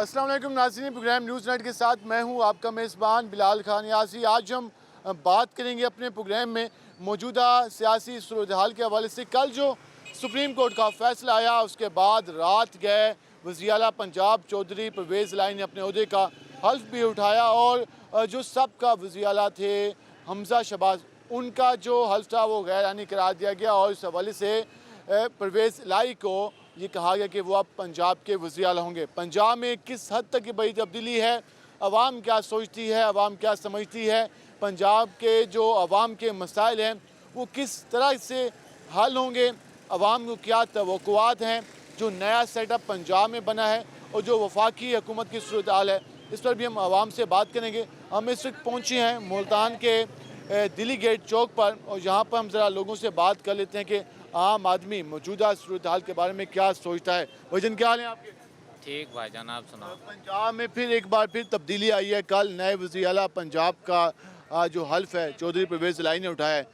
अस्सलाम वालेकुम नाज़रीन, प्रोग्राम न्यूज़ नाइट के साथ मैं हूं आपका मेज़बान बिलाल खान यासी। आज हम बात करेंगे अपने प्रोग्राम में मौजूदा सियासी सूरत हाल के हवाले से। कल जो सुप्रीम कोर्ट का फ़ैसला आया उसके बाद रात गए वज़ीर आला पंजाब चौधरी परवेज़ इलाही ने अपने ओहदे का हल्फ भी उठाया और जो सबका वज़ीर आला थे हमज़ा शहबाज, उनका जो हल्फ था वो गैर आइनी करार दिया गया और इस हवाले से परवेज़ इलाही को ये कहा गया कि वो अब पंजाब के वज़ीर आला होंगे। पंजाब में किस हद तक की बड़ी तब्दीली है, अवाम क्या सोचती है, अवाम क्या समझती है, पंजाब के जो अवाम के मसाइल हैं वो किस तरह से हल होंगे, अवाम को क्या तवक्कुआत हैं, जो नया सेटअप पंजाब में बना है और जो वफाकी हुकूमत की सूरत हाल है, इस पर भी हम आवाम से बात करेंगे। हम इस वक्त पहुँचे हैं मुल्तान के दिल्ली गेट चौक पर और यहाँ पर हम ज़रा लोगों से बात कर लेते हैं कि आम आदमी मौजूदा सूरत हाल के बारे में क्या सोचता है। भाईजान क्या हाल है आपके? ठीक भाईजान, आप सुनाओ। पंजाब में फिर एक बार फिर तब्दीली आई है। कल नए वज़ीर आला पंजाब का जो हल्फ है चौधरी परवेज़ इलाही ने उठाया है,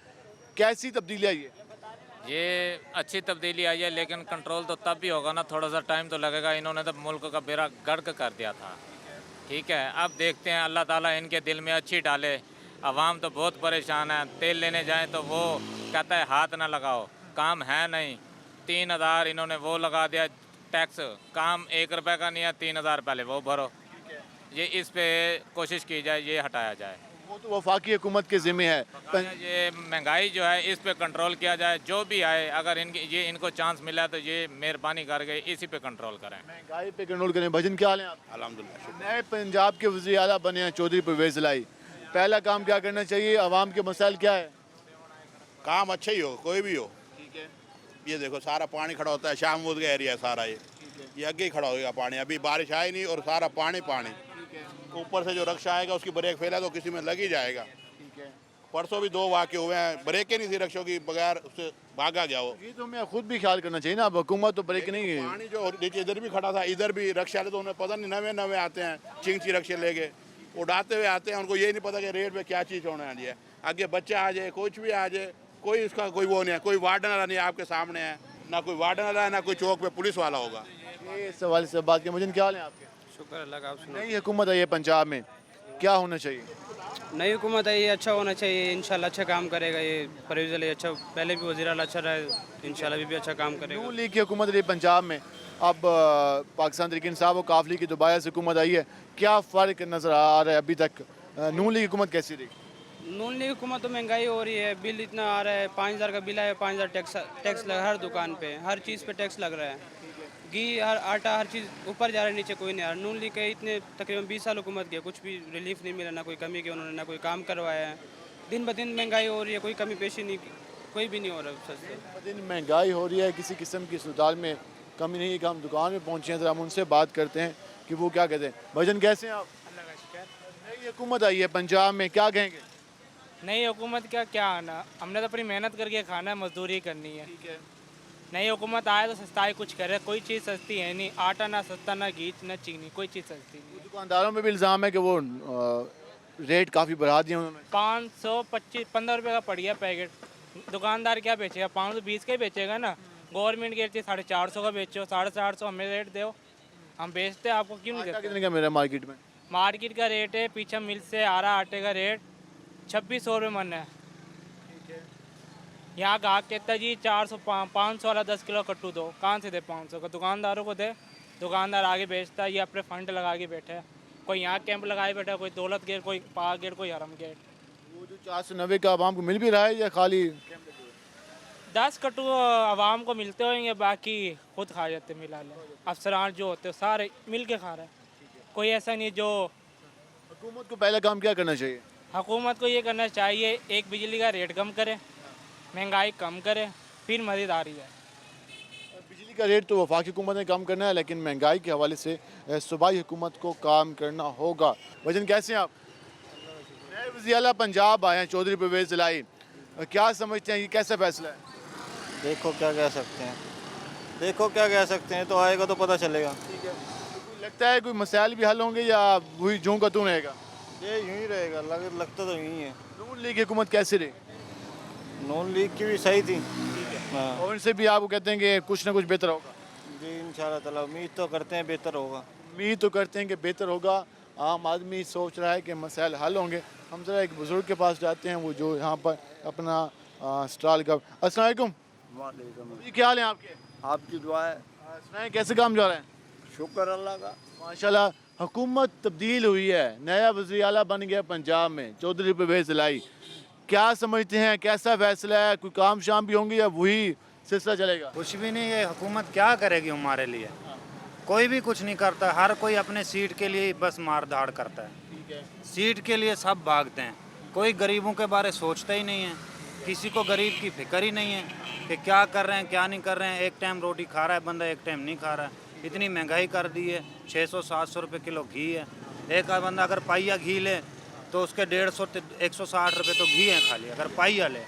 कैसी तब्दीली आई है? ये अच्छी तब्दीली आई है, लेकिन कंट्रोल तो तब भी होगा ना, थोड़ा सा टाइम तो लगेगा। इन्होंने तो मुल्क का बेड़ा गर्क कर दिया था। ठीक है, अब देखते हैं, अल्लाह ताला इनके दिल में अच्छी डाले। अवाम तो बहुत परेशान है। तेल लेने जाएं तो वो कहता है हाथ ना लगाओ, काम है नहीं। 3,000 इन्होंने वो लगा दिया टैक्स, काम 1 रुपये का नहीं है, 3,000 पहले वो भरो। ये इस पे कोशिश की जाए, ये हटाया जाए। वो तो वफाकी हुकूमत के ज़िम्मे है। ये महंगाई जो है इस पे कंट्रोल किया जाए। जो भी आए, अगर इनको चांस मिला तो ये मेहरबानी करके इसी पे कंट्रोल करें। महंगाई पे कंट्रोल करें। भजन क्या हाल है आप? अल्हम्दुलिल्लाह। नए पंजाब के वज़ीर आला बने हैं चौधरी परवेज़ इलाही, पहला काम क्या करना चाहिए? अवाम के मसाइल क्या है? काम अच्छा ही हो, कोई भी हो। ठीक है, ये देखो सारा पानी खड़ा होता है, शाहमूद का एरिया है सारा ये आगे ही खड़ा होगा पानी। अभी बारिश आई नहीं और सारा पानी पानी। ऊपर से जो रक्षा आएगा उसकी ब्रेक फैला तो किसी में लग ही जाएगा। ठीक है। परसों भी 2 वाक़े हुए हैं, ब्रेक ही नहीं थी रक्षों की, बगैर उससे भागा गया वो। ये तो हमें खुद भी ख्याल करना चाहिए ना, अब हुकूमत तो ब्रेक नहीं है। पानी जो नीचे इधर भी खड़ा था, इधर भी रक्षा ले तो उन्हें पता नहीं, नवे नवे आते हैं चिंची रक्षे लेके उड़ाते हुए आते हैं। उनको ये नहीं पता कि रेट पे क्या चीज़ होने वाली है। आगे बच्चा आ जाए, कुछ भी आ जाए, कोई उसका कोई वो नहीं है। कोई वार्डन वाला नहीं आपके सामने है, ना कोई वार्डन वाला है, ना कोई चौक पे पुलिस वाला होगा। ये सवाल से बात की। मुझे क्या हाल है आपके? शुक्र अल्लाह का। आप सुनाओ। नई हुकूमत आई है पंजाब में, क्या होना चाहिए? नई हुकूमत है, ये अच्छा होना चाहिए। इंशाल्लाह अच्छा काम करेगा ये परवेज़ इलाही। अच्छा, पहले भी वज़ीर आला अच्छा रहा है, इंशाल्लाह भी अच्छा काम करेगा। नून लीग की हुकूमत रही पंजाब में, अब पाकिस्तान तहरीक इंसाफ और काफ लीग की दोबारा से हुकूमत आई है, क्या फ़र्क नज़र आ रहा है अभी तक? नून लीग हुकूमत कैसी रही? नून लीग हुकूमत तो महंगाई हो रही है, बिल इतना आ रहा है, 5,000 का बिल आया, 5,000 टैक्स लगा हर दुकान पे, हर चीज़ पे टैक्स लग रहा है। घी, हर आटा, हर चीज़ ऊपर जा रहा है, नीचे कोई नहीं आ रहा। नून लीग के इतने तकरीबन 20 साल हुकूमत के कुछ भी रिलीफ नहीं मिला, ना कोई कमी की उन्होंने, ना कोई काम करवाया है। दिन ब दिन महंगाई हो रही है, कोई कमी पेशी नहीं, कोई भी नहीं हो रहा सच। दिन महंगाई हो रही है, किसी किस्म की सूरत में कमी नहीं है कि हम दुकान में पहुँचे हैं, ज़रा हम उनसे बात करते हैं कि वो क्या कहते हैं। भजन कैसे हैं आप? नई हुकूमत आई है पंजाब में, क्या कहेंगे? नई हुकूमत का क्या आना, हमने तो अपनी मेहनत करके खाना है, मजदूरी करनी है। ठीक है। नई हुकूमत आए तो सस्ताई कुछ करे, कोई चीज़ सस्ती है नहीं। आटा ना सस्ता, ना घी, ना चीनी, कोई चीज़ सस्ती नहीं। दुकानदारों में भी इल्ज़ाम है कि वो रेट काफ़ी बढ़ा दिए उन्होंने। 525-15 रुपये का पड़ गया पैकेट। दुकानदार क्या बेचेगा? 520 का ही बेचेगा ना। गवर्नमेंट कहती है 450 का बेचो, 450 हमें रेट दो, हम बेचते हैं, आपको क्यों नहीं आटा देते? कितने का मेरा मार्केट में? मार्केट का रेट है, पीछे मिल से आ रहा आटे का रेट 2600 रुपये मन है। यहाँ गाहक कहता है जी 400 500 वाला 10 किलो कट्टू दो, कहाँ से दे 500 का? दुकानदारों को दे, दुकानदार आगे बेचता है, ये अपने फंड लगा के बैठे है। कोई यहाँ कैंप लगाए बैठा है, कोई दौलत गेट, कोई पाक गेट, कोई हरम गेट। वो जो 490 का आवाम को मिल भी रहा है या खाली? 10 कट्टू आवाम को मिलते होंगे, बाकी खुद खा जाते मिला ले। अफसरान जो होते हैं सारे मिल के खा रहे हैं, कोई ऐसा नहीं जो। हुकूमत को पहला काम क्या करना चाहिए? हुकूमत को ये करना चाहिए, एक बिजली का रेट कम करे, महंगाई कम करे, फिर मदद आ रही है। बिजली का रेट तो वफाकी हुकूमत ने कम करना है, लेकिन महंगाई के हवाले से सूबाई हुकूमत को काम करना होगा। वजन कैसे हैं आप? नए वज़ीर आला पंजाब आए हैं चौधरी परवेज़ इलाही, क्या समझते हैं, ये कैसा फैसला है? देखो क्या कह सकते हैं, देखो क्या कह सकते हैं, तो आएगा तो पता चलेगा। ठीक है, तो कोई लगता है कोई मसाइल भी हल होंगे या वही जूं का तूं रहेगा? ये यूं ही रहेगा, लगता तो यूं ही है। नून लीग की हुकूमत कैसी रही? नून लीग की भी सही थी। हाँ और इनसे भी आपको कहते हैं कि कुछ ना कुछ बेहतर होगा। जी, इंशाल्लाह ताला उम्मीद तो करते हैं बेहतर होगा। उम्मीद तो करते हैं कि बेहतर होगा। आम आदमी सोच रहा है कि मसाइल हल होंगे। हम ज़रा एक बुज़ुर्ग के पास जाते हैं, वो जो यहाँ पर अपना स्टॉल का। अस्सलाम वालेकुम जी, क्या हाल है आपके? आपकी दुआ है। सुनाएं कैसे काम जा रहा है? शुक्र अल्लाह का। माशाल्लाह हुकूमत तब्दील हुई है, नया वज़ीर आला बन गया पंजाब में, चौधरी परवेज़ इलाही। क्या समझते हैं, कैसा फैसला है? कोई काम शाम भी होंगे या वही सिलसिला चलेगा? कुछ भी नहीं, ये हुकूमत क्या करेगी हमारे लिए? कोई भी कुछ नहीं करता, हर कोई अपने सीट के लिए बस मार धाड़ करता है। सीट के लिए सब भागते हैं, कोई गरीबों के बारे सोचता ही नहीं है। किसी को गरीब की फिक्र ही नहीं है कि क्या कर रहे हैं क्या नहीं कर रहे हैं। एक टाइम रोटी खा रहा है बंदा, एक टाइम नहीं खा रहा है। इतनी महंगाई कर दी है, 600-700 रुपये किलो घी है। एक बंदा अगर पाइया घी ले तो उसके 150-160 रुपये तो घी है खाली। अगर पाइया ले,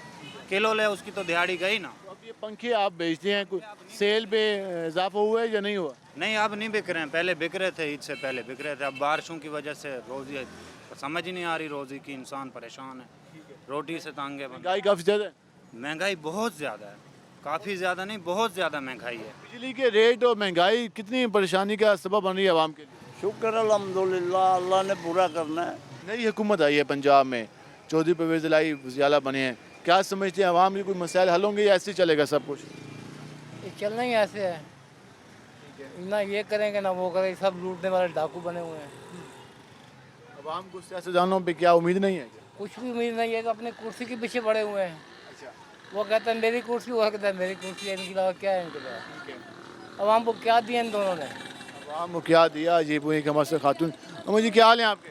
किलो ले, उसकी तो दिहाड़ी गई ना। अब ये पंखे आप बेचते हैं, कुछ सेल पे इजाफा हुआ है या नहीं हुआ? नहीं, अब नहीं बिक रहे हैं, पहले बिक रहे थे, ईद से पहले बिक रहे थे। अब बारिशों की वजह से रोज़ी समझ ही नहीं आ रही, रोज़ी की इंसान परेशान है, रोटी से तांगे बन। महंगाई काफ़ी ज़्यादा है। महंगाई बहुत ज़्यादा है, काफ़ी ज़्यादा नहीं, बहुत ज़्यादा महंगाई है। बिजली के रेट और महंगाई कितनी परेशानी का सबब बन रही है आवाम के लिए? शुक्र अल्हम्दुलिल्लाह, अल्लाह ने पूरा करना है। नई हुकूमत आई है पंजाब में, चौधरी परवेज़ इलाही वज़ीर आला बने हैं। क्या समझते हैं, आवाम के कोई मसाइल हल होंगे या ऐसे ही चलेगा सब कुछ? ये चलना ही ऐसे है, ना ये करेंगे ना वो करेंगे, सब लूटने वाले डाकू बने हुए हैं। आवाम को सियासतदानों पे क्या उम्मीद नहीं है? कुछ भी उम्मीद नहीं है कि अपने कुर्सी के पीछे पड़े हुए हैं। वो कहता है मेरी कुर्सी, वो कहता है मेरी कुर्सी है, इनके अलावा क्या है इनके अलावा? आवाम को क्या दिया इन दोनों ने? आवाम को क्या दिया? जी वो एक हमारे खातून। मुझे क्या हाल है आपके?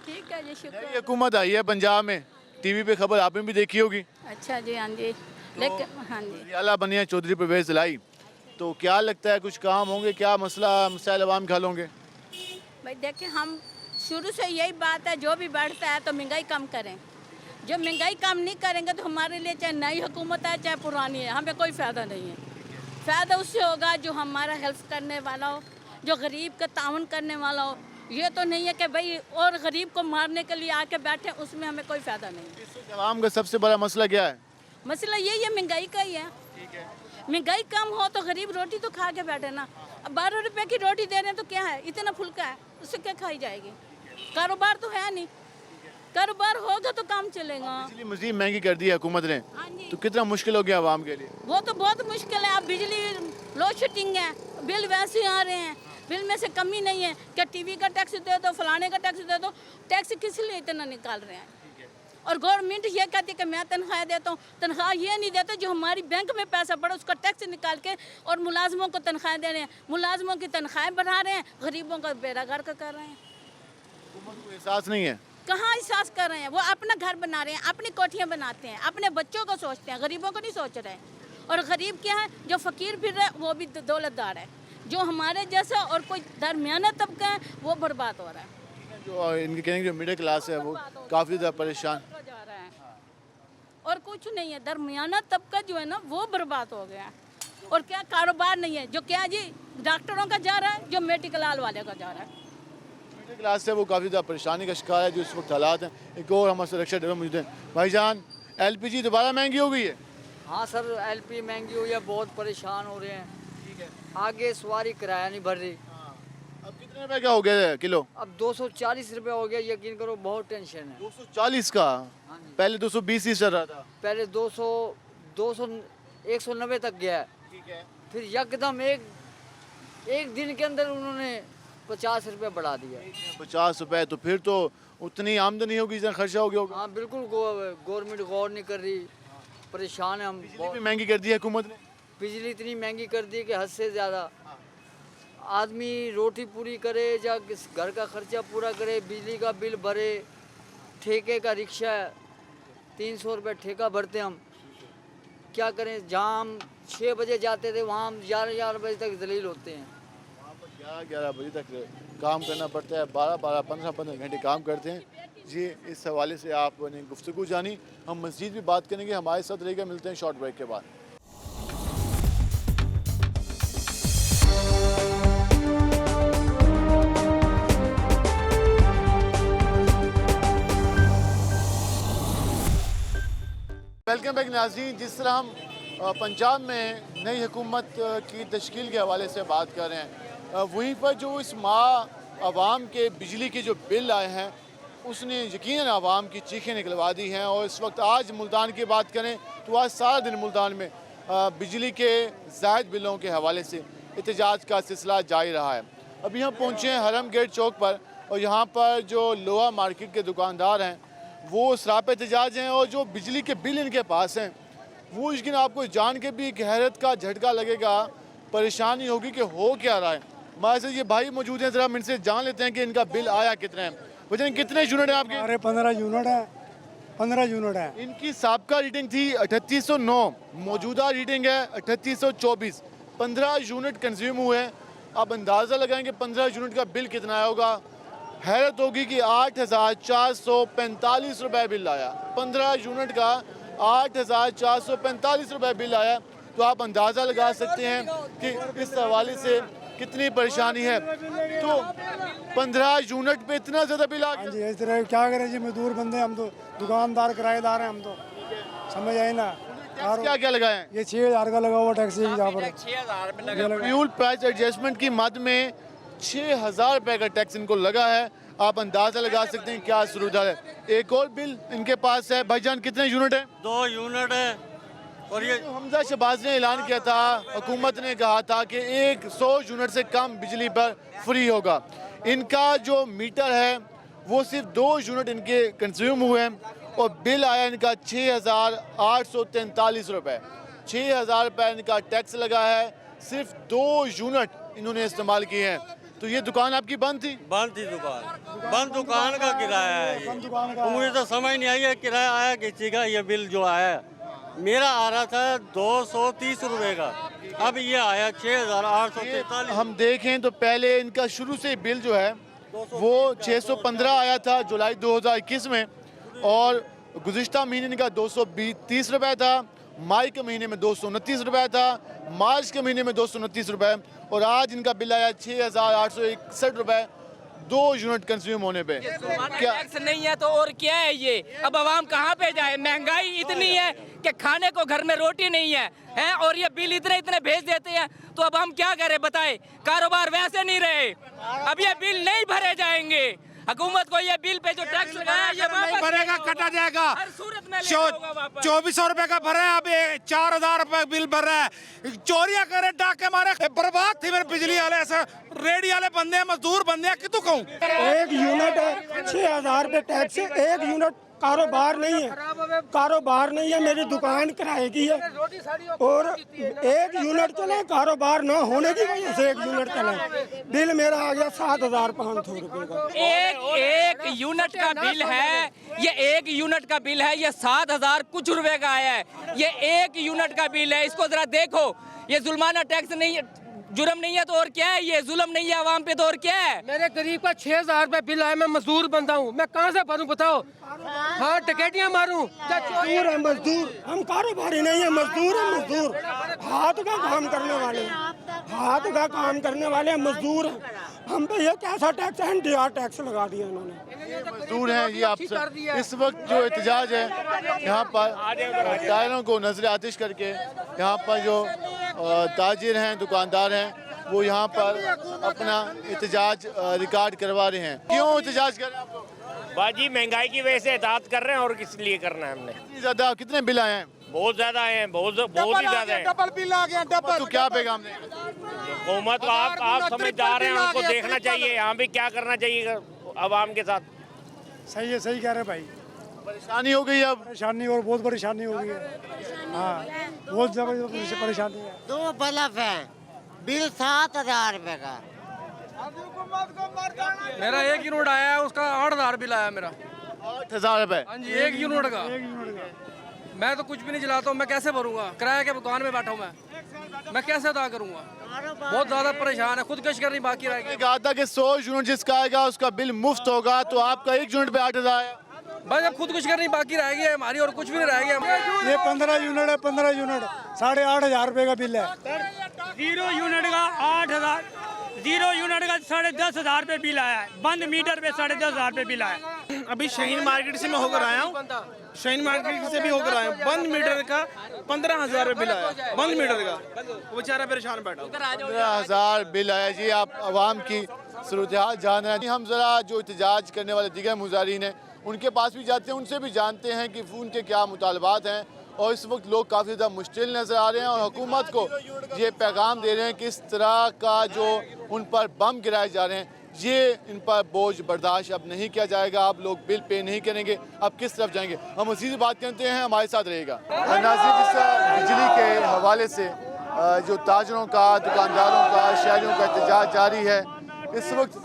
ठीक है जी, शुक्र। नई हुकूमत आई है पंजाब में, टीवी पे खबर आपने भी देखी होगी। अच्छा जी, हाँ जी, लेकिन हाँ जी, वज़ीर आला बने हैं चौधरी परवेज़ इलाही, तो क्या लगता है कुछ काम होंगे? क्या मसाइल आवाम के हल होंगे? भाई देखिए, हम शुरू से यही बात है, जो भी बढ़ता है तो महंगाई कम करें। जो महंगाई कम नहीं करेंगे तो हमारे लिए चाहे नई हुकूमत है चाहे पुरानी है, हमें कोई फ़ायदा नहीं है। फ़ायदा उससे होगा जो हमारा हेल्प करने वाला हो, जो गरीब का ताउन करने वाला हो। ये तो नहीं है कि भाई और गरीब को मारने के लिए आके बैठे, उसमें हमें कोई फ़ायदा नहीं है। आवाम का सबसे बड़ा मसला क्या है? मसला यही है, महंगाई का ही है। महंगाई कम हो तो गरीब रोटी तो खा के बैठे ना। अब 12 रुपए की रोटी दे रहे हैं तो क्या है, इतना फुल्का है, उससे क्या खाई जाएगी? कारोबार तो है नहीं, कारोबार होगा तो काम चलेगा। बिजली मजीद महंगी कर दी है हुकूमत ने, हाँ जी, तो कितना मुश्किल हो गया आवाम के लिए? वो तो बहुत मुश्किल है। अब बिजली लोड शेडिंग है, बिल वैसे ही आ रहे हैं, बिल में से कमी नहीं है। क्या टीवी का टैक्स दे दो, फलाने का टैक्स दे दो, टैक्स किस लिए इतना निकाल रहे हैं? और गवर्नमेंट ये कहती है कि मैं तनख्वाह देता हूँ, तनख्वाह ये नहीं देते जो हमारी बैंक में पैसा पड़ा उसका टैक्स निकाल के और मुलाजमों को तनख्वाह दे रहे हैं। मुलाजमों की तनख्वाहें बढ़ा रहे हैं, गरीबों का बेड़ा गर्क कर रहे हैं। हुकूमत को एहसास नहीं है। कहाँ एहसास कर रहे हैं? वो अपना घर बना रहे हैं, अपनी कोठियाँ बनाते हैं, अपने बच्चों को सोचते हैं, गरीबों को नहीं सोच रहे हैं। और गरीब क्या है, जो फ़कीर फिर रहा है वो भी दौलतदार है। जो हमारे जैसा और कोई दरमियाना तबका है वो बर्बाद हो रहा है। जो इनके कहने की जो मिडिल क्लास है वो काफ़ी ज़्यादा परेशान। जा रहा है और कुछ नहीं है, दरमियाना तबका जो है ना वो बर्बाद हो गया है। और क्या कारोबार नहीं है, जो क्या जी डॉक्टरों का जा रहा है, जो मेडिकल आल वाले का जा रहा है। मिडिल क्लास से वो काफ़ी ज़्यादा परेशानी का शिकार है जो इस वक्त हालात हैं। एक और हमारे रक्षा ड्राइवर मौजूद हैं। भाईजान, LPG दोबारा महंगी हो गई है? हाँ सर, LP महंगी हुई है, बहुत परेशान हो रहे हैं। आगे सवारी किराया नहीं भर रही। अब कितने रुपए का हो गया है किलो? अब 240 रुपये हो गया, यकीन करो बहुत टेंशन है। 240 का? पहले 220 ही चल रहा था। पहले 200 190 तक गया है, फिर यकदम एक दिन के अंदर उन्होंने 50 रुपये बढ़ा दिया। 50 रुपए? तो फिर तो उतनी आमदनी होगी जितना खर्चा हो गया होगा। हाँ बिल्कुल, गवर्नमेंट गौर नहीं कर रही, परेशान है हम। बिजली भी महंगी कर दी है हुकूमत ने। बिजली इतनी महंगी कर दी कि हद से ज़्यादा। आदमी रोटी पूरी करे या घर का खर्चा पूरा करे, बिजली का बिल भरे, ठेके का रिक्शा है, 300 रुपये ठेका भरते हम। क्या करें, जहाँ हम 6 बजे जाते थे वहाँ हम 11 बजे तक जलील होते हैं। 11 बजे तक काम करना पड़ता है, 12 15 घंटे काम करते हैं। जी, इस हवाले से आपने गुफ्तगू जानी। हम मज़ीद भी बात करेंगे, हमारे साथ रहेगा। मिलते हैं शॉर्ट ब्रेक के बाद। वेलकम बैक नाज़रीन। जिस तरह हम पंजाब में नई हुकूमत की तश्कील के हवाले से बात कर रहे हैं, वहीं पर जो इस माह आवाम के बिजली के जो बिल आए हैं उसने यकीनन आवाम की चीखें निकलवा दी हैं। और इस वक्त आज मुल्तान की बात करें तो आज सारा दिन मुल्तान में बिजली के ज़ायद बिलों के हवाले से एहतजाज का सिलसिला जारी रहा है। अभी हम पहुँचे हैं हरम गेट चौक पर और यहाँ पर जो लोहा मार्केट के दुकानदार हैं वो सरापे एहतजाज हैं और जो बिजली के बिल इनके पास हैं वो यकीन आपको जान के भी एक हैरत का झटका लगेगा, परेशानी होगी कि हो क्या रहा है। हमारे साथ ये भाई मौजूद हैं, ज़रा हम इनसे जान लेते हैं कि इनका बिल आया कितना है। वजन कितने यूनिट हैं आपके? हमारे 15 यूनिट है, 15 यूनिट है। इनकी साबका रीडिंग थी 3809, मौजूदा रीडिंग है 3824। 15 यूनिट कंज्यूम हुए हैं। आप अंदाज़ा लगाएंगे 15 यूनिट का बिल कितना आया होगा। हैरत होगी कि 8,445 रुपये बिल आया। 15 यूनिट का 8,445 रुपये बिल आया। तो आप अंदाज़ा लगा सकते हैं कि इस हवाले से कितनी परेशानी है। तो 15 यूनिट पे इतना ज़्यादा बिल आ गया। जी इस तरह क्या करें जी, मजदूर बंदे हम तो, दुकानदार किराएदार हैं हम तो, समझ आए ना। क्या क्या लगाए हैं? ये 6,000 का लगा हुआ टैक्सी यहाँ पर। फ्यूल प्राइस एडजस्टमेंट की मद में 6,000 रुपये का टैक्स इनको लगा है। आप अंदाज़ा लगा सकते हैं क्या सूरत है। एक और बिल इनके पास है। भाईजान कितने यूनिट है? 2 यूनिट है। और ये हमजा शहबाज ने ऐलान किया था, हुकूमत ने कहा था कि 100 यूनिट से कम बिजली पर फ्री होगा। इनका जो मीटर है वो सिर्फ 2 यूनिट इनके कंज्यूम हुए हैं और बिल आया इनका 6,843 रुपये। 6,000 रुपये इनका टैक्स लगा है। सिर्फ 2 यूनिट इन्होंने इस्तेमाल किए हैं। तो ये दुकान आपकी बंद थी? बंद थी दुकान, बंद दुकान का किराया है ये। तो मुझे तो समझ नहीं आई है किराया आया किसी का। ये बिल जो आया है मेरा आ रहा था 230 रुपये का, अब ये आया 6,843। हम देखें तो पहले इनका शुरू से बिल जो है वो 615 आया था जुलाई 2021 में और गुज़िश्ता महीने इनका 230 रुपये था, मई के महीने में 229 रुपये था, मार्च के महीने में 229 रुपये और आज इनका बिल आया 6,861 रुपये 2 यूनिट कंज्यूम होने पे। क्या टैक्स नहीं है तो और क्या है ये? अब आवाम कहाँ पे जाए? महंगाई इतनी है कि खाने को घर में रोटी नहीं है, और ये बिल इतने इतने भेज देते हैं। तो अब हम क्या करें बताएं? कारोबार वैसे नहीं रहे, अब ये बिल नहीं भरे जाएंगे। हुकूमत को ये बिल पे जो टैक्स लगाया ये वापस भरेगा, कटा जाएगा। हर सूरत में लेना होगा वापस। 2400 रुपए का भरा है, अब 4,000 रुपए बिल भर रहा है। चोरियां करे, डाके मारे, बर्बाद थी मेरे बिजली वाले। ऐसा रेडी वाले बंदे हैं, मजदूर बंदे हैं, कितु कहूँ। 1 यूनिट है 6,000 रुपये टैक्स। 1 यूनिट कारोबार नहीं है, कारोबार नहीं है। मेरी दुकान किराए की है और 1 यूनिट चले, कारोबार ना होने की वजह से 1 यूनिट चले। बिल मेरा आ गया 7,500 रुपये का। एक यूनिट का बिल है, ये 1 यूनिट का बिल है, ये 7,000 कुछ रुपए का आया है। ये 1 यूनिट का बिल है, इसको जरा देखो। ये जुल्माना टैक्स नहीं, जुर्म नहीं है तो और क्या है? ये जुल्म नहीं है आवाम पे तो और क्या है? मेरे गरीब का 6,000 रुपए बिल आया। मैं मजदूर बंदा हूँ, मैं कहाँ से भरूं बताओ? हाँ टिकटियाँ मारूं? मजदूर है, मजदूर। हम कारोबारी नहीं है, मजदूर है। मजदूर हाथ का काम करने वाले, हाथ का काम करने वाले मजदूर हैं। हम पे ये कैसा टैक्स है? NDR टैक्स लगा दिया इन्होंने। मजदूर हैं ये। आप इस वक्त जो एहतजाज है यहाँ पर टायरों को नजर आतिश करके यहाँ पर जो ताजिर हैं, दुकानदार हैं, वो यहाँ पर अपना एहतजाज रिकॉर्ड करवा रहे हैं। क्यों एहतजाज कर रहे हैं आप लोग? बाजी महंगाई की वजह से एहतियात कर रहे हैं और किस लिए करना है हमने। ज़्यादा कितने बिल आए हैं? बहुत ज़्यादा आए हैं, बहुत ही ज़्यादा है। डबल बिल आ गया, डबल। तो क्या पैगाम दें? हुकूमत को आप समझदार हैं, उनको देखना चाहिए यहाँ भी क्या करना चाहिए आवाम के साथ। सही है, सही कह रहे भाई। परेशानी हो गई अब? परेशानी और बहुत परेशानी हो गई है। हाँ बहुत जबरदस्त परेशानी है। 2 बल्ब है, बिल 7,000 रुपये का। मेरा 1 यूनिट आया है, उसका 8,000 बिल आया मेरा। 8,000 रुपये? हाँ जी, 1 यूनिट का। मैं तो कुछ भी नहीं चलाता हूँ, मैं कैसे भरूंगा? किराए के दुकान में बैठा हूँ मैं कैसे अदा करूँगा? बहुत ज़्यादा परेशान है, खुदकश करनी बाकी रह गई। कहा था कि 100 यूनिट जिसका आएगा उसका बिल मुफ्त होगा, तो आपका 1 यूनिट पे 8,000 है। भाई अब खुदकुश करनी बाकी रह गई है हमारी, और कुछ भी नहीं रह गया। ये 15 यूनिट है, 15 यूनिट 8,500 रुपये का बिल है। 0 यूनिट का 8,000, 0 यूनिट का 10,500 रुपये बिल आया है, बंद मीटर पे 10,500 रुपये बिल आया है। अभी शाहीन मार्केट से मैं होकर आया हूँ, शाहीन मार्केट से भी होकर आया हूँ। बंद मीटर का 15,000 रुपये बिल आया, बंद मीटर का, वो बेचारा परेशान बैठा। 15,000 बिल आया जी। आप आवाम की सूरत-ए-हाल जान रहे हैं। हम ज़रा जो एहतजाज करने वाले दीगर मुजाहिरीन हैं उनके पास भी जाते हैं, उनसे भी जानते हैं कि उनके क्या मुतालबात हैं। और इस वक्त लोग काफ़ी ज़्यादा मुश्किल नज़र आ रहे हैं और हुकूमत को ये पैगाम दे रहे हैं कि इस तरह का जो उन पर बम गिराए जा रहे हैं, ये इन पर बोझ बर्दाश्त अब नहीं किया जाएगा। आप लोग बिल पे नहीं करेंगे, अब किस तरफ जाएंगे? हम मज़ीद बात करते हैं, हमारे साथ रहेगा। नाज़रीन, जिस तरह बिजली के हवाले से जो ताजरों का, दुकानदारों का, शहरियों का एहतजाज जारी है, इस वक्त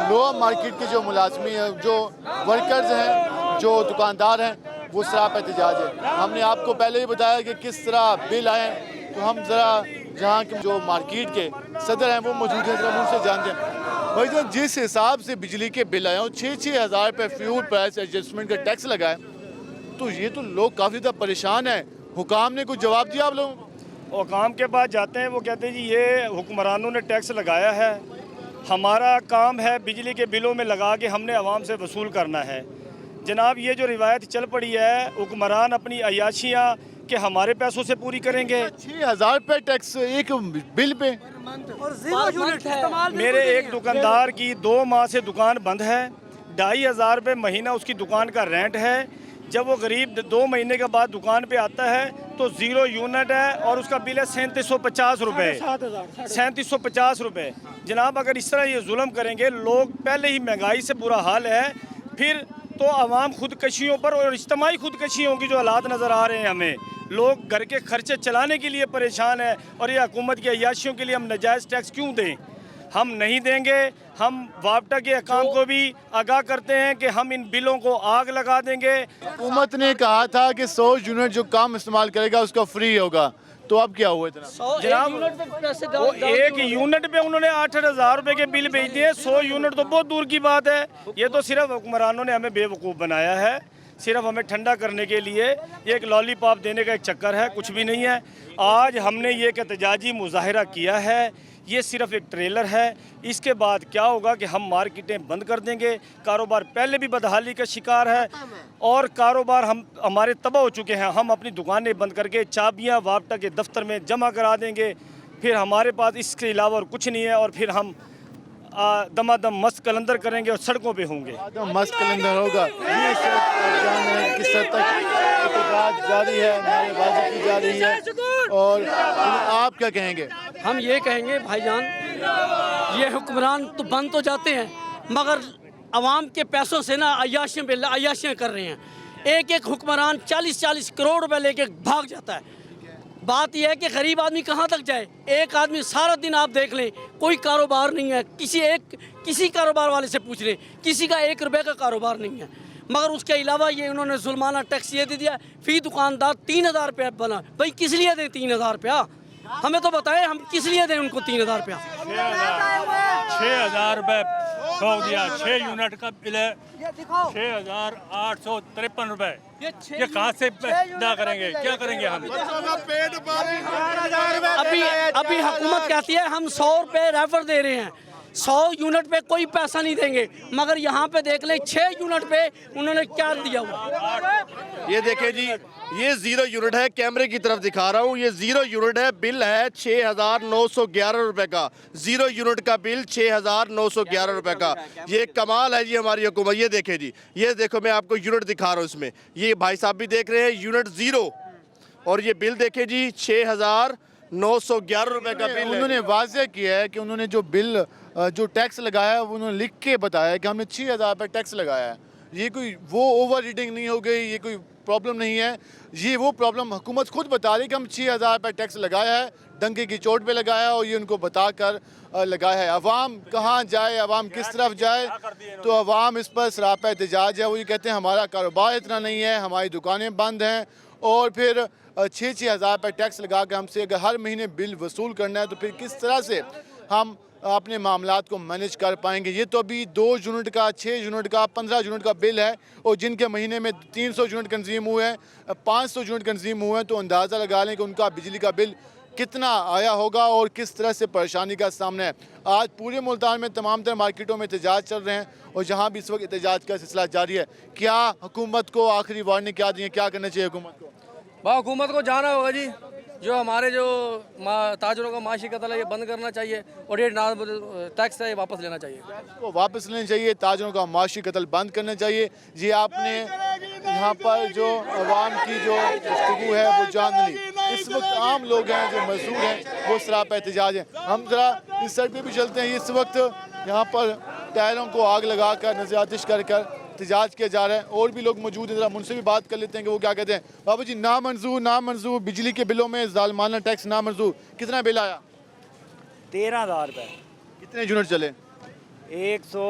लोअर मार्केट के जो मुलाजमी हैं, जो वर्कर्स हैं, जो दुकानदार हैं, वो सरापा एहतजाज है। हमने आपको पहले ही बताया कि किस तरह बिल आए, तो हम ज़रा जहाँ के जो मार्केट के सदर हैं वो मौजूद हैं, ज़रा उनसे जानते हैं। भाई जान, जिस हिसाब से बिजली के बिल आए, 6-6 हज़ार रुपये फ्यूल प्राइस एडजस्टमेंट का टैक्स लगाए, तो ये तो लोग काफ़ी ज़्यादा परेशान हैं। हुकाम ने कुछ जवाब दिया आप लोगों को? हुकाम के पास जाते हैं, वो कहते हैं जी ये हुक्मरानों ने टैक्स लगाया है, हमारा काम है बिजली के बिलों में लगा के हमने आवाम से वसूल करना है। जनाब, ये जो रिवायत चल पड़ी है, हुक्मरान अपनी अयाशियाँ कि हमारे पैसों से पूरी करेंगे। 6,000 रुपये टैक्स एक बिल पे और 0 यूनिट है। मेरे एक दुकानदार की 2 माह से दुकान बंद है, 2,500 रुपये महीना उसकी दुकान का रेंट है। जब वो गरीब 2 महीने के बाद दुकान पे आता है तो 0 यूनिट है और उसका बिल है 3750 रुपये, 3750 रुपये। जनाब, अगर इस तरह ये जुल्म करेंगे, लोग पहले ही महंगाई से बुरा हाल है, फिर तो आवाम खुदकशियों पर और इज्तिमाई खुदकशियों की जो हालात नज़र आ रहे हैं हमें, लोग घर के खर्चे चलाने के लिए परेशान है और ये हुकूमत की अय्याशियों के लिए हम नाजायज़ टैक्स क्यों दें? हम नहीं देंगे। हम वापटा के अकाम को भी आगाह करते हैं कि हम इन बिलों को आग लगा देंगे। हुकूमत ने कहा था कि 100 यूनिट जो कम इस्तेमाल करेगा उसका फ्री होगा, तो अब क्या हुआ इतना? जनाब, वो 1 यूनिट पे उन्होंने 8,000 रुपये के बिल भेज दिए। 100 यूनिट तो बहुत दूर की बात है। ये तो सिर्फ हुक्मरानों ने हमें बेवकूफ़ बनाया है, सिर्फ हमें ठंडा करने के लिए ये एक लॉलीपॉप देने का एक चक्कर है, कुछ भी नहीं है। आज हमने ये एक एहतजाजी मुजाहिरा किया है, ये सिर्फ एक ट्रेलर है। इसके बाद क्या होगा कि हम मार्केटें बंद कर देंगे। कारोबार पहले भी बदहाली का शिकार है और कारोबार हमारे तबाह हो चुके हैं। हम अपनी दुकानें बंद करके चाबियां वापटा के दफ्तर में जमा करा देंगे, फिर हमारे पास इसके अलावा और कुछ नहीं है और फिर हम दमादम मस्त कलंदर करेंगे और सड़कों पे होंगे। मस्त कलंदर होगा। किस हद तक एहतजाज जारी है, नारेबाजी की जा रही है, और आप क्या कहेंगे? हम ये कहेंगे भाईजान, ये हुक्मरान तो बंद तो जाते हैं मगर आवाम के पैसों से ना अय्याशियाँ कर रहे हैं। एक हुक्मरान 40-40 करोड़ रुपए लेके भाग जाता है। बात यह है कि गरीब आदमी कहाँ तक जाए? एक आदमी सारा दिन आप देख लें, कोई कारोबार नहीं है, किसी कारोबार वाले से पूछ लें, किसी का 1 रुपये का कारोबार नहीं है। मगर उसके अलावा ये उन्होंने जुल्माना टैक्स ये दे दिया, फी दुकानदार 3,000 रुपया बना। भाई किस लिए दें 3,000 रुपया? हमें तो बताएं, हम किस लिए दें उनको 3,000 रुपया? 6,000 रुपये ठोक दिया। 6 यूनिट का बिल है 6,853 रुपये। ये कहाँ से अदा करेंगे? क्या करेंगे हम? अभी हुकूमत कहती है हम 100 रुपये रेफर दे रहे हैं, 100 यूनिट पे कोई पैसा नहीं देंगे, मगर यहाँ पे देख लें 6 यूनिट पे उन्होंने क्या दिया हुआ। ये देखें जी, ये 0 यूनिट है, कैमरे की तरफ दिखा रहा हूँ, ये 0 यूनिट है। बिल है 6,911 रुपये का। 0 यूनिट का बिल 6,911 रुपये का। ये कमाल है जी हमारी हुकूमत। ये देखें जी, ये देखो, मैं आपको यूनिट दिखा रहा हूँ इसमें, ये भाई साहब भी देख रहे हैं, यूनिट 0, और ये बिल देखें जी 6,911 रुपये का बिल। उन्होंने वाज़ेह किया है कि उन्होंने जो बिल जो टैक्स लगाया है वो उन्होंने लिख के बताया कि हमने 6,000 रुपये टैक्स लगाया है। ये कोई वो ओवर रीडिंग नहीं हो गई, ये कोई प्रॉब्लम नहीं है, ये वो प्रॉब्लम हुकूमत खुद बता रही कि हम 6,000 रुपये टैक्स लगाया है, डंके की चोट पे लगाया और ये उनको बता कर लगाया है। अवाम कहाँ जाए, अवाम किस तरफ जाए? तो अवाम इस पर सरापा एहतजाज है। वो ये कहते हैं हमारा कारोबार इतना नहीं है, हमारी दुकानें बंद हैं, और फिर 6-6 हज़ार रुपये टैक्स लगा के हमसे अगर हर महीने बिल वसूल करना है तो फिर किस तरह से हम अपने मामलात को मैनेज कर पाएंगे? ये तो अभी 2 यूनिट का, 6 यूनिट का, 15 यूनिट का बिल है, और जिनके महीने में 300 यूनिट कंज्यूम हुए हैं, 500 यूनिट कंज्यूम हुए हैं, तो अंदाज़ा लगा लें कि उनका बिजली का बिल कितना आया होगा और किस तरह से परेशानी का सामना है। आज पूरे मुल्तान में तमाम तरह मार्केटों में एहतजाज चल रहे हैं और जहाँ भी इस वक्त एहतजाज का सिलसिला जारी है। क्या हुकूमत को आखिरी वार्निंग क्या दी है, क्या करना चाहिए हुकूमत को? हुकूमत को जाना होगा जी, जो हमारे जो ताजरों का माशी कत्ल है ये बंद करना चाहिए और ये टैक्स है ये वापस लेना चाहिए। को वापस लेना चाहिए, ताजरों का माशी कत्ल बंद करना चाहिए। जी आपने यहाँ पर जो अवाम की जो गुफ्तगू है वो जान ली। इस वक्त आम लोग हैं जो मजदूर हैं वो सरापा एहतजाज हैं। हम ज़रा इस साइड पे भी चलते हैं। इस वक्त यहाँ पर टायरों को आग लगा कर नज़र आतिश कर एहतजाज किया जा रहा है। और भी लोग मौजूद हैं, ज़रा उनसे भी बात कर लेते हैं कि वो क्या कहते हैं। बाबू जी, नामंजूर बिजली के बिलों में जालिमाना टैक्स नामंजूर, कितना बिल आया? 13,000 रुपये। कितने यूनिट चले? 100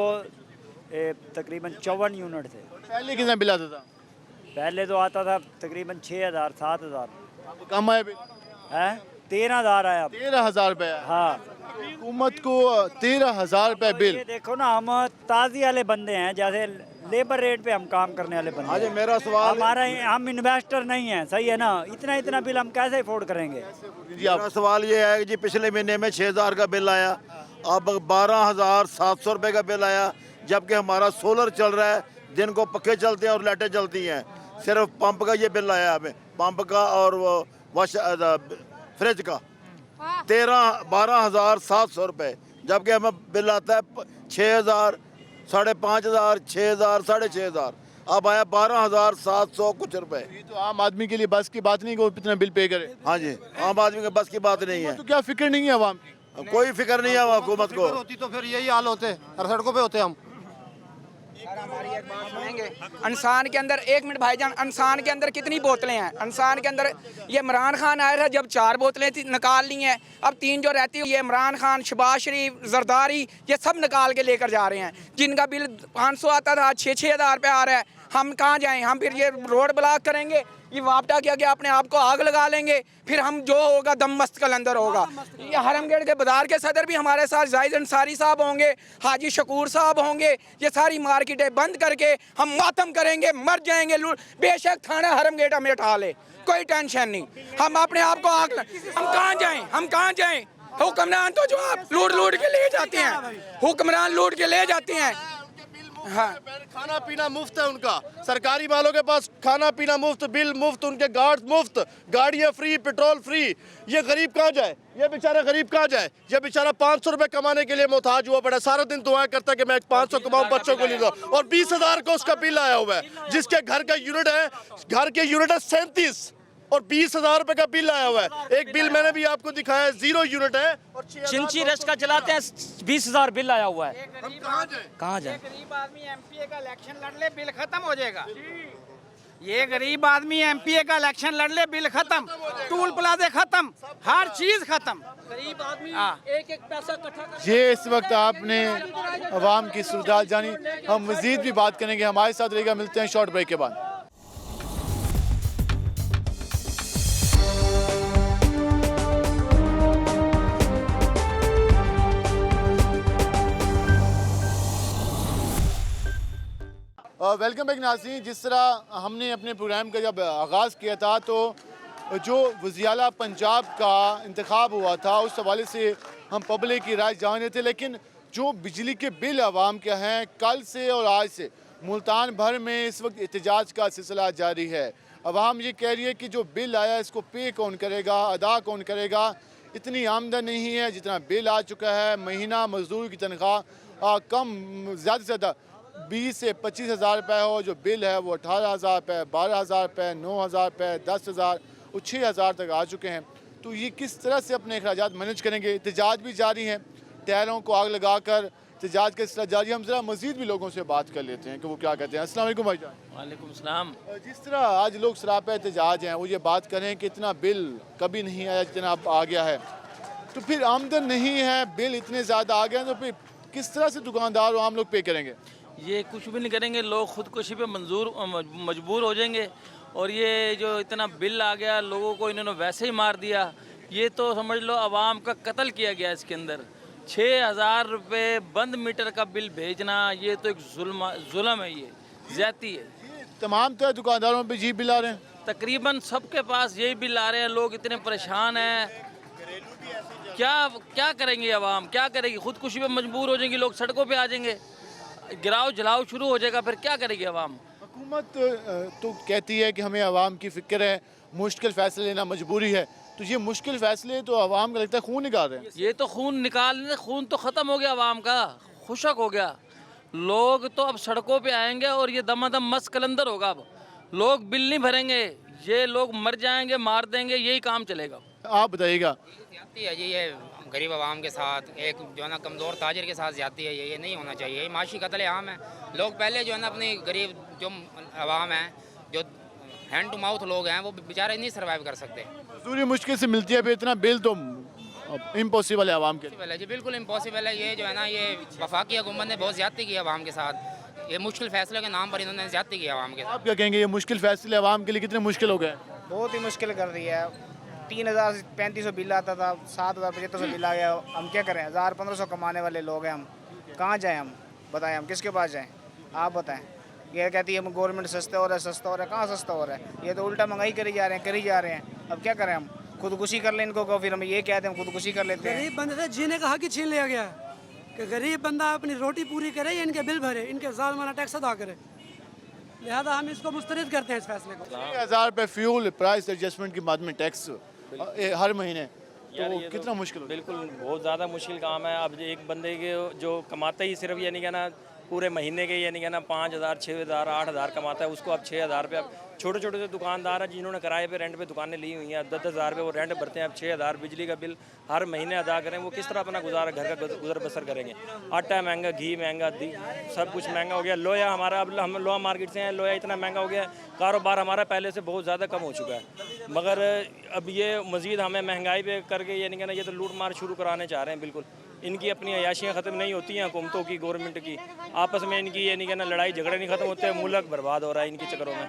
तकरीबन 54 यूनिट थे। पहले कितना बिल आता था? पहले तो आता था तकरीबन 6,000 7,000। कम आया बिल है? 13,000 आया। 13,000 रुपये? हाँ, हुकूमत को 13,000 रुपये बिल। ये देखो ना, हम ताज़ी वाले बंदे हैं, जैसे लेबर रेट पे हम काम करने वाले बंदे हैं। मेरा सवाल, हम इन्वेस्टर नहीं हैं, सही है ना? इतना बिल हम कैसे अफोर्ड करेंगे? मेरा सवाल ये है कि जी पिछले महीने में 6,000 का बिल आया, अब 12,700 रुपये का बिल आया, जबकि हमारा सोलर चल रहा है, दिन को पक्के चलते हैं और लाइटें चलती हैं। सिर्फ पंप का ये बिल आया हमें, पंप का और वो फ्रिज का 12,700 रुपये, जबकि हमें बिल आता है 6,000, 5,500, 6,000, 6,500। अब आया 12,700 कुछ रुपए। ये तो आम आदमी के लिए बस की बात नहीं कि वो इतना बिल पे करे। हाँ जी, आम आदमी के बस की बात नहीं है। तो क्या फिक्र नहीं है आवाम की? कोई फिक्र नहीं है हुकूमत को। होती तो फिर यही हाल होते, हर सड़कों पे होते हम। इंसान के अंदर, 1 मिनट भाईजान, इंसान के अंदर कितनी बोतलें हैं? इंसान के अंदर ये इमरान खान आया था जब 4 बोतलें थी, निकाल ली हैं। अब 3 जो रहती है, ये इमरान खान, शहबाज शरीफ, जरदारी, ये सब निकाल के लेकर जा रहे हैं। जिनका बिल 500 आता था 6-6 हज़ार रुपये आ रहा है। हम कहाँ जाएं? हम फिर ये रोड ब्लॉक करेंगे, ये वापटा किया गया, अपने आप को आग लगा लेंगे, फिर हम जो होगा दम मस्त कलंदर होगा। ये हरमगेट के बाजार के सदर भी हमारे साथ जाहिद अंसारी साहब होंगे, हाजी शकूर साहब होंगे। ये सारी मार्केटें बंद करके हम मातम करेंगे, मर जाएंगे। बेशक थाना हरमगेट हमें उठा ले, कोई टेंशन नहीं। हम अपने आप को आग, हम कहाँ जाएं? हम कहाँ जाएं? हुक्मरान तो जो आप लूट के ले जाते हैं, हुक्मरान लूट के ले जाते हैं। हाँ, खाना पीना मुफ्त है उनका, सरकारी वालों के पास खाना पीना मुफ्त, बिल मुफ्त, उनके गार्ड मुफ्त, गाड़ियाँ फ्री, पेट्रोल फ्री। ये गरीब कहाँ जाए? ये बेचारा गरीब कहाँ जाए? ये बेचारा 500 रुपये कमाने के लिए मोहताज हुआ पड़ा, सारा दिन दुआएं करता है कि मैं 500 कमाऊँ, बच्चों को ले जाऊँ, और 20,000 का उसका बिल आया हुआ है, जिसके घर का यूनिट है, घर के यूनिट है 37 और 20,000 रुपये का बिल आया हुआ है। एक बिल मैंने भी आपको दिखाया, 0 यूनिट है और चिंची रश का चलाते हैं, 20,000 बिल आया हुआ है। हम कहाँ जाए? कहाँ जाए? गरीब आदमी एमपीए का इलेक्शन लड़ ले, बिल खत्म हो जाएगा। ये गरीब आदमी एमपीए का इलेक्शन लड़ ले, बिल खत्म, टूल प्लाजे खत्म, हर चीज खत्म। गरीब आदमी एक पैसा इकट्ठा। ये इस वक्त आपने अवाम की सूरत जानी। हम मजीद भी बात करेंगे, हमारे साथ रहेगा। मिलते हैं शॉर्ट ब्रेक के बाद। वेलकम बैक नाज़रीन। जिस तरह हमने अपने प्रोग्राम का जब आगाज़ किया था तो जो वज़ीर-ए-आला पंजाब का इंतखाब हुआ था उस हवाले से हम पब्लिक की राय जान रहे थे, लेकिन जो बिजली के बिल आवाम के हैं, कल से और आज से मुल्तान भर में इस वक्त एहतजाज का सिलसिला जारी है। आवाम ये कह रही है कि जो बिल आया इसको पे कौन करेगा, अदा कौन करेगा? इतनी आमदन नहीं है जितना बिल आ चुका है। महीना मजदूर की तनख्वाह कम ज़्यादा से ज़्यादा 20 से 25,000 रुपये हो, जो बिल है वो 18,000 रुपये, 12,000 रुपये, 9,000 रुपये, 10,000 और 6,000 तक आ चुके हैं। तो ये किस तरह से अपने अखराजात मैनेज करेंगे? एहतजाज भी जारी हैं, टायरों को आग लगा कर एहतजाज का सिलसिला जारी। हम ज़रा मज़ीद भी लोगों से बात कर लेते हैं कि वो क्या कहते हैं। अस्सलाम वालेकुम भाईजान। वालेकुम सलाम। जिस तरह आज लोग सरापा एहतजाज हैं, वो ये बात करें कि इतना बिल कभी नहीं आया जितना अब आ गया है, तो फिर आमदन नहीं है, बिल इतने ज़्यादा आ गए हैं, तो फिर किस तरह से दुकानदार और आम लोग पे करेंगे? ये कुछ भी नहीं करेंगे, लोग खुदकुशी पे मजबूर हो जाएंगे। और ये जो इतना बिल आ गया, लोगों को इन्होंने वैसे ही मार दिया। ये तो समझ लो आवाम का कत्ल किया गया इसके अंदर। 6,000 रुपये बंद मीटर का बिल भेजना, ये तो एक जुल्म है, ये ज़्यादती है। तमाम तरह दुकानदारों पे जी बिल आ रहे हैं, तकरीबन सबके पास यही बिल आ रहे हैं। लोग इतने परेशान हैं, क्या क्या करेंगे आवाम, क्या करेगी? खुदकुशी पे मजबूर हो जाएंगी, लोग सड़कों पे आ जाएंगे, गिराव जलाव शुरू हो जाएगा, फिर क्या करेगी आवाम? हुकूमत तो कहती है कि हमें आवाम की फ़िक्र है, मुश्किल फ़ैसले लेना मजबूरी है, तो ये मुश्किल फ़ैसले तो आवाम का लगता है खून निकाल रहे हैं। ये तो खून निकालने, खून तो ख़त्म हो गया आवाम का, खुशक हो गया। लोग तो अब सड़कों पे आएंगे और ये दमादम मस्त कलंदर होगा। अब लोग बिल नहीं भरेंगे, ये लोग मर जाएंगे, मार देंगे, यही काम चलेगा। आप बताइएगा। ज्यादती है जी, ये गरीब आवाम के साथ, एक जो है ना कमज़ोर ताजिर के साथ ज्यादती है, ये नहीं होना चाहिए। ये माशी कत्ल आम है। लोग पहले जो है ना अपनी गरीब जो आवाम है, जो हैंड टू माउथ लोग हैं, वो बेचारे नहीं सर्वाइव कर सकते। मजदूरी मुश्किल से मिलती है, फिर इतना बिल तो इम्पॉसिबल है आवाम के लिए। जी बिल्कुल इम्पॉसिबल है। ये जो है ना, ये वफाकी हुकूमत ने बहुत ज्यादती की आवाम के साथ। ये मुश्किल फैसले के नाम पर इन्होंने ज्यादती की आवाम के साथ। आप क्या कहेंगे, ये मुश्किल फैसले आवाम के लिए कितने मुश्किल हो गए? बहुत ही मुश्किल कर रही है। 3000 से 3500 बिल आता था, 7000 7500 बिल आ गया। हम क्या करें? 1000-1500 कमाने वाले लोग हैं हम, कहाँ जाएं हम? बताएं हम किसके पास जाएं? आप बताएं। ये कहती है गवर्नमेंट सस्ता हो रहा है, सस्ता हो रहा है। कहाँ सस्ता हो रहा है? ये तो उल्टा महंगाई करी जा रहे हैं। अब क्या करें हम? खुदकुशी कर लें इनको को, फिर हम ये कहते हैं हम खुदकुशी कर लेते हैं। गरीब बंदे से जीने का हक ही छीन लिया गया कि गरीब बंदा अपनी रोटी पूरी करे या इनके बिल भरे, इनके ज़ालिमाना टैक्स अदा करे। लिहाजा हम इसको मुस्तरद करते हैं इस फैसले को। 1000 रुपये फ्यूल प्राइस एडजस्टमेंट की मद में टैक्स हर महीने, तो कितना मुश्किल हो? बिल्कुल बहुत ज़्यादा मुश्किल काम है। अब एक बंदे के जो कमाता ही सिर्फ यानी कि ना पूरे महीने के यानी कि ना 5000 6000 8000 कमाता है, उसको अब 6000 रुपये। अब छोटे छोटे से दुकानदार हैं जिन्होंने किराए पे रेंट पे दुकानें ली हुई हैं, 10-10 हज़ार रुपये वो रेंट भरते हैं। अब 6000 बिजली का बिल हर महीने अदा करें, वो किस तरह अपना गुजारा घर का गुजर बसर करेंगे? आटा महंगा, घी महंगा, सब कुछ महंगा हो गया। लोहा हमारा, अब हम लोहा मार्केट से हैं, लोहा इतना महंगा हो गया है, कारोबार हमारा पहले से बहुत ज़्यादा कम हो चुका है। मगर अब ये मज़ीद हमें महंगाई पे करके यानी कि ना ये तो लूट मार शुरू कराने चाह रहे हैं। बिल्कुल इनकी अपनी अयाशियाँ ख़त्म नहीं होती हैं, हुकूमतों की, गवर्नमेंट की। आपस में इनकी यानी कि ना लड़ाई झगड़े नहीं ख़त्म होते, मुल्क बर्बाद हो रहा है इनके चक्करों में।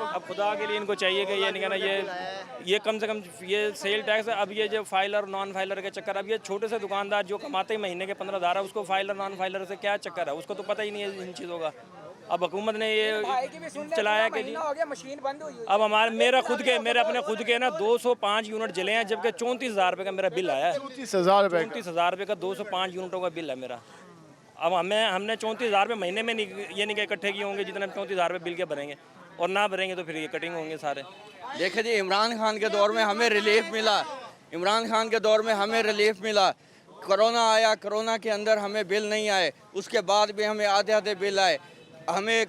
अब खुदा के लिए इनको चाहिए कि यानी कि ना ये कम से कम ये सेल टैक्स। अब ये जो फाइलर और नॉन फाइलर के चक्कर, अब ये छोटे से दुकानदार जो कमाते ही महीने के 15,000 है, उसको फाइलर नॉन फाइलर से क्या चक्कर है? उसको तो पता ही नहीं है इन चीज़ों का। अब हुकूमत ने ये चलाया कि जी मशीन बंद हुई। अब मेरे अपने खुद के ना 205 यूनिट जले हैं, जबकि 34,000 रुपये का मेरा बिल आया है। 34,000 रुपये का 205 यूनिटों का बिल है मेरा। अब हमने 34,000 रुपये महीने में नहीं ये नहीं इकट्ठे किए होंगे जितने 34,000 रुपये बिल के भरेंगे, और ना भरेंगे तो फिर ये कटिंग होंगे सारे। देखिए जी, इमरान खान के दौर में हमें रिलीफ मिला। इमरान खान के दौर में हमें रिलीफ मिला। कोरोना आया, कोरोना के अंदर हमें बिल नहीं आए, उसके बाद भी हमें आधे आधे बिल आए। हमें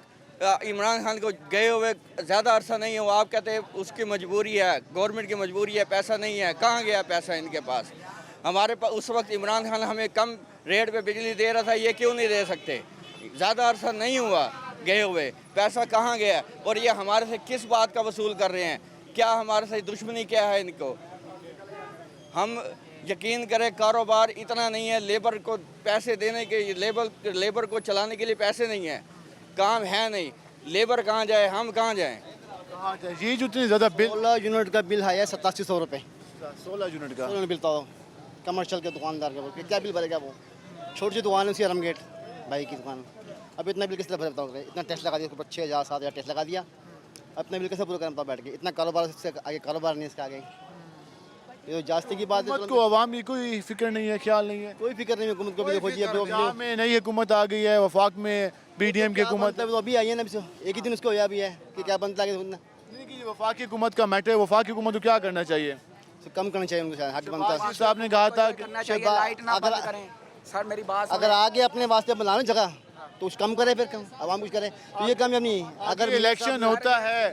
इमरान खान को गए हुए ज़्यादा अरसा नहीं हुआ। आप कहते हैं उसकी मजबूरी है, गवर्नमेंट की मजबूरी है, पैसा नहीं है। कहाँ गया पैसा इनके पास? हमारे पास उस वक्त इमरान खान हमें कम रेट पे बिजली दे रहा था, ये क्यों नहीं दे सकते? ज़्यादा अरसा नहीं हुआ गए हुए, पैसा कहाँ गया? और ये हमारे से किस बात का वसूल कर रहे हैं? क्या हमारे से दुश्मनी क्या है इनको? हम यकीन करें, कारोबार इतना नहीं है, लेबर को पैसे देने के, लेबर को चलाने के लिए पैसे नहीं है, काम है नहीं। लेबर कहाँ जाए, हम कहाँ जाएँ? ये जो इतनी ज़्यादा बिल, 16 यूनिट का बिल है 8700 रुपये। 16 यूनिट का बिल तो कमर्शियल के दुकानदार के बोल क्या बिल भरेगा वो? छोटी सी दुकान है उसकी, रमगेट भाई की दुकान। अब इतना बिल किस तरह भरे बताओ? इतना टैक्स लगा दिया, 6000 7000 टैक्स लगा दिया, अपना बिल कैसे पूरा करें बताओ बैठ के? इतना कारोबार से आगे कारोबार नहीं, इसके आगे ये जास्ती की बात है। को आवाम की कोई फिक्र नहीं है, ख्याल नहीं है, कोई फिक्र नहीं। हुकूमत को भी देखो जी, में नई हुकूमत आ गई है, वफाक में PDM की हुकूमत तो अभी आई है ना, एक ही दिन उसको होया भी है कि क्या बनता है। वफाक की हुकूमत का मैटर है, वफाक की हुकूमत को क्या करना चाहिए? कम करना चाहिए उनको, हक बनता है। साहब ने कहा था सर मेरी बात, अगर आगे अपने वास्ते बनाना जगह तो कुछ कम करे, फिर कम आवाम कुछ करे, तो ये कामयाब नहीं। अगर इलेक्शन होता है,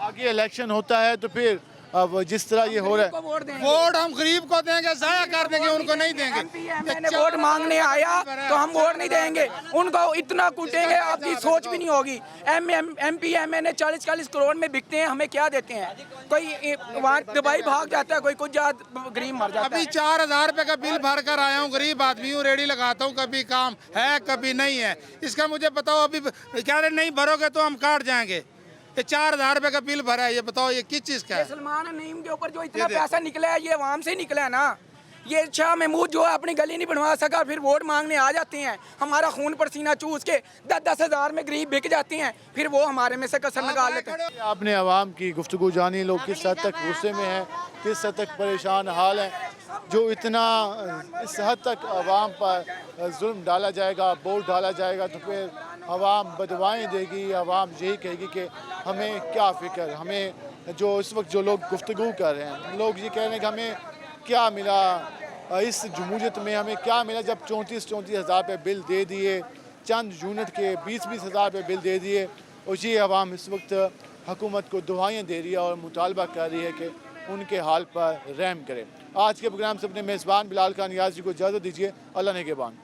आगे इलेक्शन होता है, तो फिर अब जिस तरह ये हो रहा है, वोट हम गरीब को देंगे, जाया कर देंगे, उनको नहीं देंगे। मैंने वोट मांगने आया तो हम वोट नहीं देंगे, उनको इतना कूटेंगे आपकी सोच भी नहीं होगी। MP MNA 40-40 करोड़ में बिकते हैं, हमें क्या देते हैं? कोई वहाँ दुबई भाग जाता है, कोई कुछ गरीब मर जाता है। अभी 4000 रुपये का बिल भर कर आया हूँ, गरीब आदमी हूँ, रेडी लगाता हूँ, कभी काम है कभी नहीं है। इसका मुझे बताओ, अभी क्या नहीं भरोगे तो हम काट जाएंगे। ये 4000 रुपये का बिल भरा है, ये बताओ ये किस चीज़ का है? सलमान नईम के ऊपर जो इतना पैसा निकला है, ये आवाम से निकला है ना। ये शाह महमूद जो है अपनी गली नहीं बनवा सका, फिर वोट मांगने आ जाते हैं, हमारा खून पसीना चूस के 10-10 हज़ार में गरीब बिक जाते हैं, फिर वो हमारे में से कसर निकाल लेते हैं। आपने आवाम की गुफ्तगू जानी, लोग किस हद तक गुस्से में हैं, किस हद तक परेशान हाल हैं, जो इतना इस हद तक आवाम पर जुल्म डाला जाएगा, बोझ डाला जाएगा, तो फिर आवाम बदवाएँ देगी, आवाम यही कहेगी कि हमें क्या फ़िक्र, हमें जो इस वक्त जो लोग गुफ्तगू कर रहे हैं, लोग ये कह रहे हैं कि हमें क्या मिला इस जमहूरियत में, हमें क्या मिला जब 34-34 हज़ार रुपये बिल दे दिए, चंद यूनिट के 20-20 हज़ार रुपये बिल दे दिए, और ये आवाम इस वक्त हुकूमत को दुआएं दे रही है और मुतालबा कर रही है कि उनके हाल पर रहम करे। आज के प्रोग्राम से अपने मेज़बान बिलाल खान नियाज़ी को इजाज़त दीजिए। अल्लाह ने के बान।